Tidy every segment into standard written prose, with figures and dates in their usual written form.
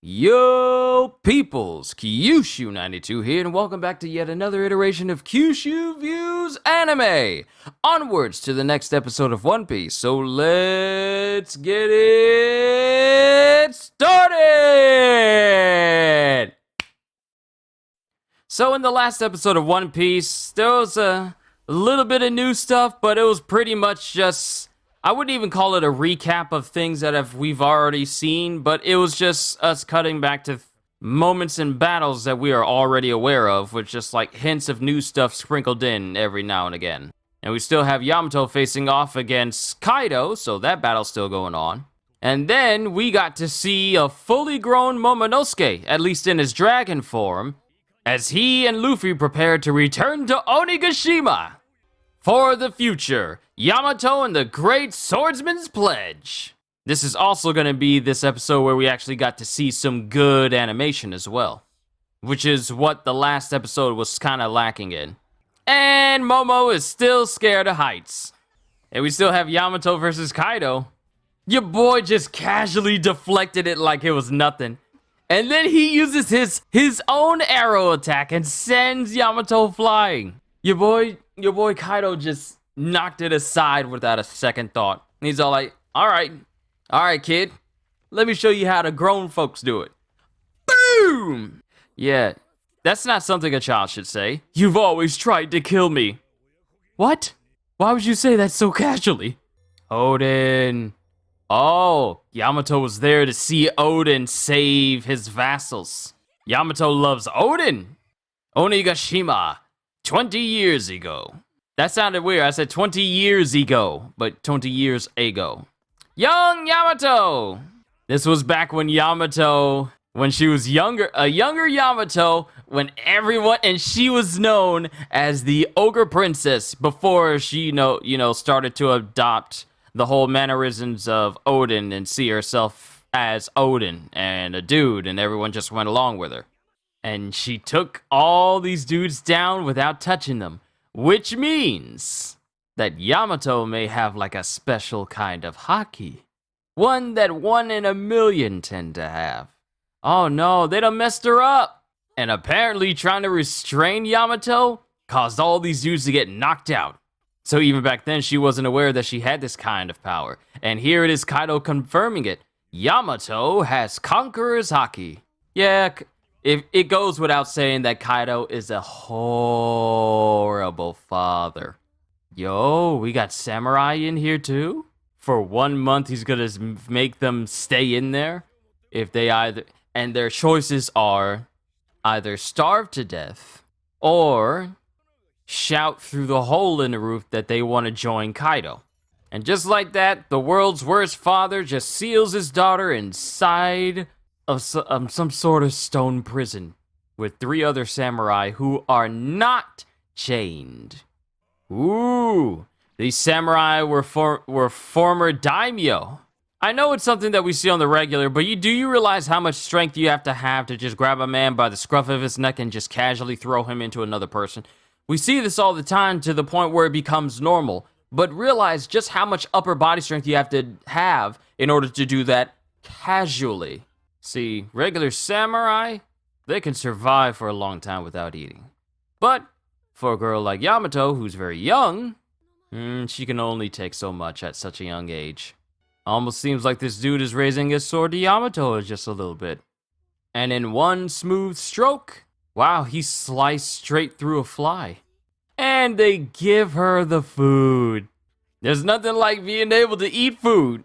Yo, peoples, Qushu92 here, and welcome back to yet another iteration of Qushu Views Anime. Onwards to the next episode of One Piece, so let's get it started! So in the last episode of One Piece, there was a little bit of new stuff, but it was pretty much just... I wouldn't even call it a recap of things that we've already seen, but it was just us cutting back to moments in battles that we are already aware of, with just like hints of new stuff sprinkled in every now and again. And we still have Yamato facing off against Kaido, so that battle's still going on. And then we got to see a fully grown Momonosuke, at least in his dragon form, as he and Luffy prepared to return to Onigashima for the future. Yamato and the Great Swordsman's Pledge. This is also going to be this episode where we actually got to see some good animation as well, which is what the last episode was kind of lacking in. And Momo is still scared of heights. And we still have Yamato versus Kaido. Your boy just casually deflected it like it was nothing. And then he uses his own arrow attack and sends Yamato flying. Your boy Kaido just knocked it aside without a second thought. And he's all like, all right, kid. Let me show you how the grown folks do it. Boom! Yeah, that's not something a child should say. You've always tried to kill me. What? Why would you say that so casually? Odin. Oh, Yamato was there to see Odin save his vassals. Yamato loves Odin. Onigashima, 20 years ago. That sounded weird. I said 20 years ago, but 20 years ago. Young Yamato! This was back when Yamato, when she was younger, a younger Yamato, when everyone, and she was known as the Ogre Princess before she, started to adopt the whole mannerisms of Odin and see herself as Odin and a dude, and everyone just went along with her. And she took all these dudes down without touching them. Which means that Yamato may have like a special kind of haki. One that 1 in a million tend to have. Oh no, they done messed her up. And apparently trying to restrain Yamato caused all these dudes to get knocked out. So even back then she wasn't aware that she had this kind of power. And here it is Kaido confirming it. Yamato has Conqueror's haki. Yeah, it goes without saying that Kaido is a horrible father. Yo, we got Samurai in here too? For 1 month, he's gonna make them stay in there. If they and their choices are either starve to death or shout through the hole in the roof that they want to join Kaido. And just like that, the world's worst father just seals his daughter inside of some sort of stone prison with 3 other samurai who are not chained. Ooh, these samurai were former daimyo. I know it's something that we see on the regular, but do you realize how much strength you have to just grab a man by the scruff of his neck and just casually throw him into another person? We see this all the time to the point where it becomes normal, but realize just how much upper body strength you have to have in order to do that casually. See, regular samurai, they can survive for a long time without eating. But for a girl like Yamato, who's very young, she can only take so much at such a young age. Almost seems like this dude is raising his sword to Yamato just a little bit. And in one smooth stroke, wow, he sliced straight through a fly. And they give her the food. There's nothing like being able to eat food.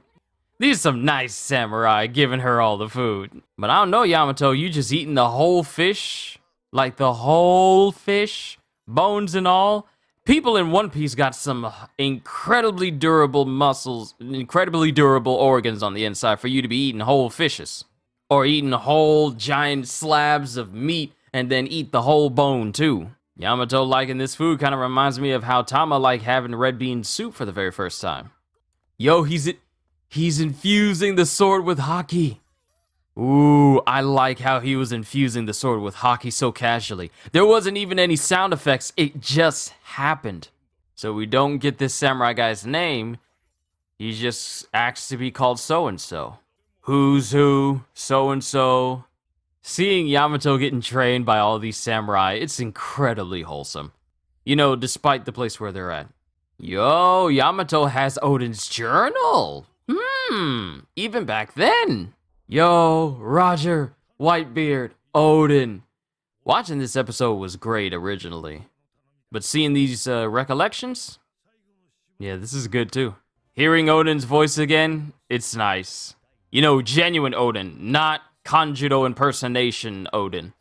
These are some nice samurai giving her all the food. But I don't know, Yamato, you just eating the whole fish? Like the whole fish? Bones and all? People in One Piece got some incredibly durable muscles, incredibly durable organs on the inside for you to be eating whole fishes. Or eating whole giant slabs of meat and then eat the whole bone too. Yamato liking this food kind of reminds me of how Tama liked having red bean soup for the very first time. Yo, He's infusing the sword with haki. Ooh, I like how he was infusing the sword with haki so casually. There wasn't even any sound effects, it just happened. So we don't get this samurai guy's name. He just asks to be called so-and-so. Who's who, so-and-so, Seeing Yamato getting trained by all these samurai, it's incredibly wholesome. You know, despite the place where they're at. Yo, Yamato has Odin's journal. Even back then. Yo, Roger, Whitebeard, Odin. Watching this episode was great originally. But seeing these recollections, yeah, this is good too. Hearing Odin's voice again, it's nice. You know, genuine Odin, not Kanjuro impersonation Odin.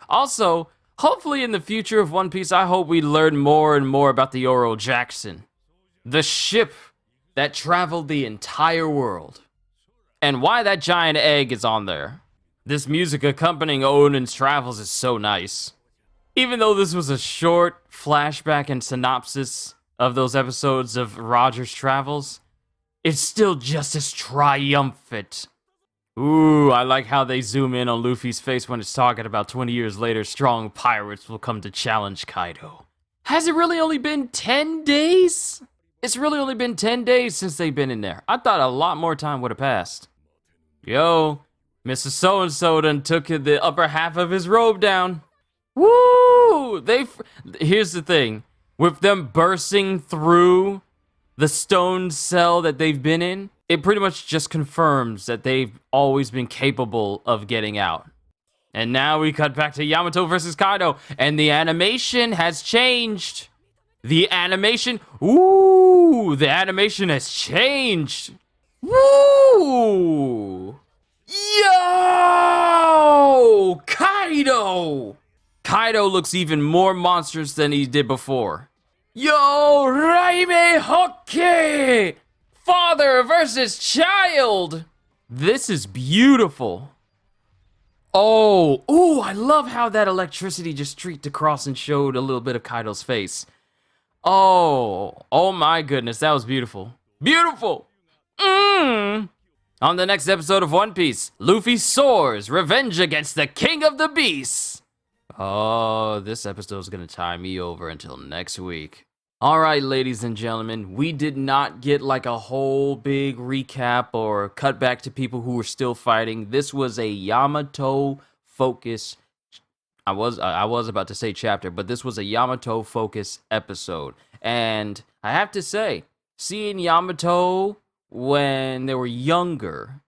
Also, hopefully in the future of One Piece, I hope we learn more and more about the Oro Jackson. The ship that traveled the entire world. And why that giant egg is on there. This music accompanying Odin's travels is so nice. Even though this was a short flashback and synopsis of those episodes of Roger's travels, it's still just as triumphant. Ooh, I like how they zoom in on Luffy's face when it's talking about 20 years later, strong pirates will come to challenge Kaido. Has it really only been 10 days? It's really only been 10 days since they've been in there. I thought a lot more time would have passed. Yo, Mr. So-and-so done took the upper half of his robe down. Woo! Here's the thing. With them bursting through the stone cell that they've been in, it pretty much just confirms that they've always been capable of getting out. And now we cut back to Yamato versus Kaido, and the animation has changed. The animation has changed. Woo! Yo! Kaido! Kaido looks even more monstrous than he did before. Yo, Raime Hokke! Father versus child! This is beautiful. Oh, I love how that electricity just streaked across and showed a little bit of Kaido's face. Oh my goodness, that was beautiful. Beautiful! On the next episode of One Piece, Luffy soars, revenge against the King of the Beasts. Oh, this episode is going to tie me over until next week. All right, ladies and gentlemen, we did not get like a whole big recap or cut back to people who were still fighting. This was a Yamato focus. I was about to say chapter, but this was a Yamato focus episode. And I have to say, seeing Yamato when they were younger,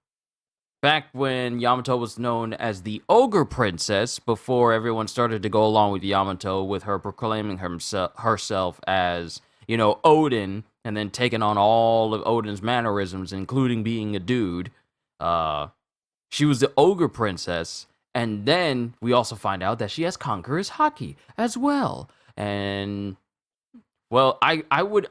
back when Yamato was known as the Ogre Princess, before everyone started to go along with Yamato, with her proclaiming herself as, you know, Odin, and then taking on all of Odin's mannerisms, including being a dude. She was the Ogre Princess, and then we also find out that she has Conqueror's Haki as well. And well, I would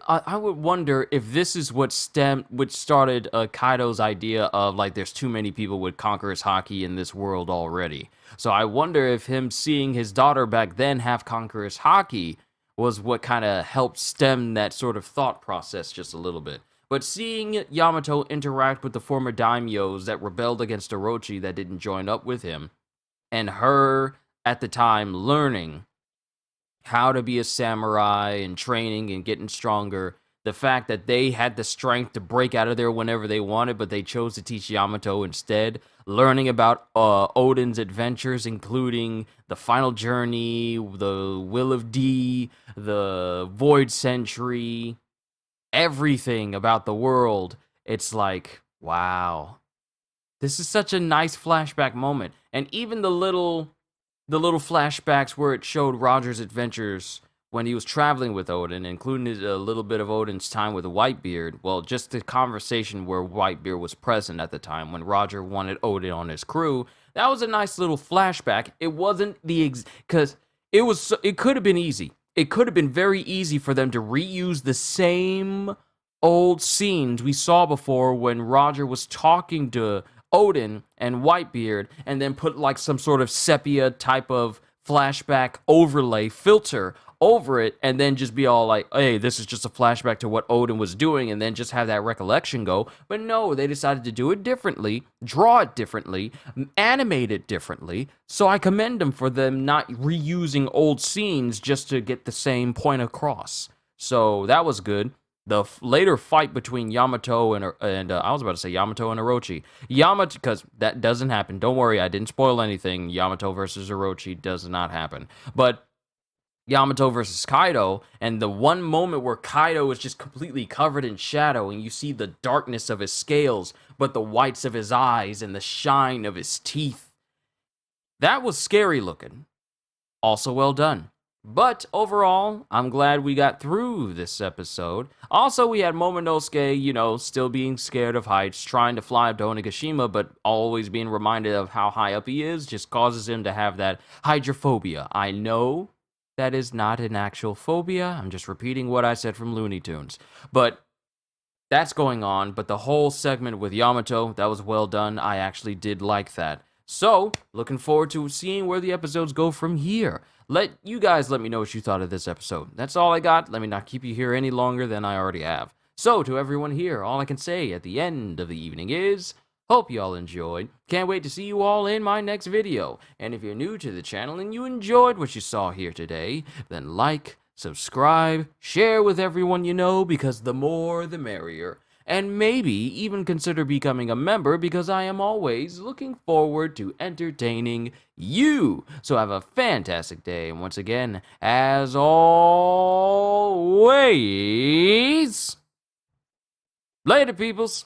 wonder if this is what started Kaido's idea of like there's too many people with Conqueror's Haki in this world already. So I wonder if him seeing his daughter back then have Conqueror's Haki was what kind of helped stem that sort of thought process just a little bit. But seeing Yamato interact with the former daimyos that rebelled against Orochi that didn't join up with him, and her at the time learning how to be a samurai and training and getting stronger. The fact that they had the strength to break out of there whenever they wanted, but they chose to teach Yamato instead. Learning about Odin's adventures, including the Final Journey, the Will of D, the Void Century, everything about the world. It's like, wow. This is such a nice flashback moment. And even the little flashbacks where it showed Roger's adventures when he was traveling with Odin, including a little bit of Odin's time with Whitebeard. Well, just the conversation where Whitebeard was present at the time when Roger wanted Odin on his crew. That was a nice little flashback. It wasn't because it could have been easy. It could have been very easy for them to reuse the same old scenes we saw before when Roger was talking to Odin and Whitebeard, and then put like some sort of sepia type of flashback overlay filter over it, and then just be all like, hey, this is just a flashback to what Odin was doing, and then just have that recollection go. But no, they decided to do it differently, draw it differently, animate it differently. So I commend them for them not reusing old scenes just to get the same point across. So that was good. later fight between Yamato and I was about to say Yamato and Orochi. Yamato, because that doesn't happen. Don't worry, I didn't spoil anything. Yamato versus Orochi does not happen. But Yamato versus Kaido, and the one moment where Kaido is just completely covered in shadow, and you see the darkness of his scales, but the whites of his eyes and the shine of his teeth. That was scary looking. Also well done. But overall, I'm glad we got through this episode. Also, we had Momonosuke, still being scared of heights, trying to fly up to Onigashima, but always being reminded of how high up he is, just causes him to have that hydrophobia. I know that is not an actual phobia. I'm just repeating what I said from Looney Tunes. But that's going on. But the whole segment with Yamato, that was well done. I actually did like that. So, looking forward to seeing where the episodes go from here. Let me know what you thought of this episode. That's all I got. Let me not keep you here any longer than I already have. So, to everyone here, all I can say at the end of the evening is, hope you all enjoyed. Can't wait to see you all in my next video. And if you're new to the channel and you enjoyed what you saw here today, then like, subscribe, share with everyone you know, because the more the merrier. And maybe even consider becoming a member, because I am always looking forward to entertaining you. So have a fantastic day, and once again, as always, later, peoples.